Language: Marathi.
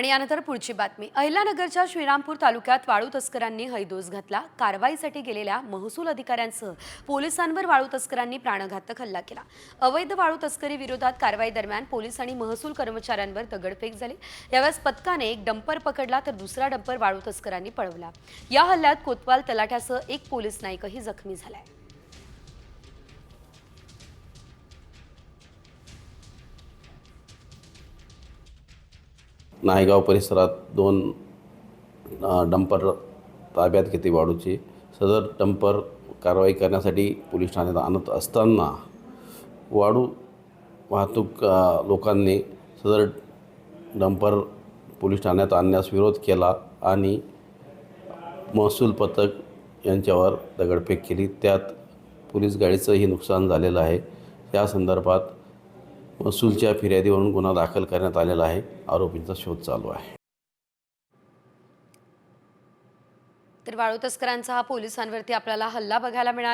आणि यानंतर पुढची बातमी। अहिल्यानगरच्या श्रीरामपूर तालुक्यात वाळू तस्करांनी हैदोस घातला। कारवाईसाठी गेलेल्या महसूल अधिकाऱ्यांसह पोलिसांवर वाळू तस्करांनी प्राणघातक हल्ला केला। अवैध वाळू तस्करी विरोधात कारवाई दरम्यान पोलीस आणि महसूल कर्मचाऱ्यांवर दगडफेक झाली। यावेळेस पथकाने एक डंपर पकडला तर दुसरा डंपर वाळू तस्करांनी पळवला। या हल्ल्यात कोतवाल तलाठ्यासह एक पोलीस नाईकही जखमी झालाय। नायगाव परिसरात दोन डंपर ताब्यात घेतली वाळूची। सदर डंपर कारवाई करण्यासाठी पोलीस ठाण्यात आणत असताना वाळू वाहतूक लोकांनी सदर डंपर पोलीस ठाण्यात आणण्यास विरोध केला आणि महसूल पथक यांच्यावर दगडफेक केली। त्यात पोलीस गाडीचंही नुकसान झालेलं आहे। या संदर्भात महसूलच्या फिर्यादीवरून गुन्हा दाखल करण्यात आलेला आहे। आरोपींचा शोध चालू आहे। तर वाळू तस्करांचा हा पोलिसांवरती आपल्याला हल्ला बघायला मिळाला।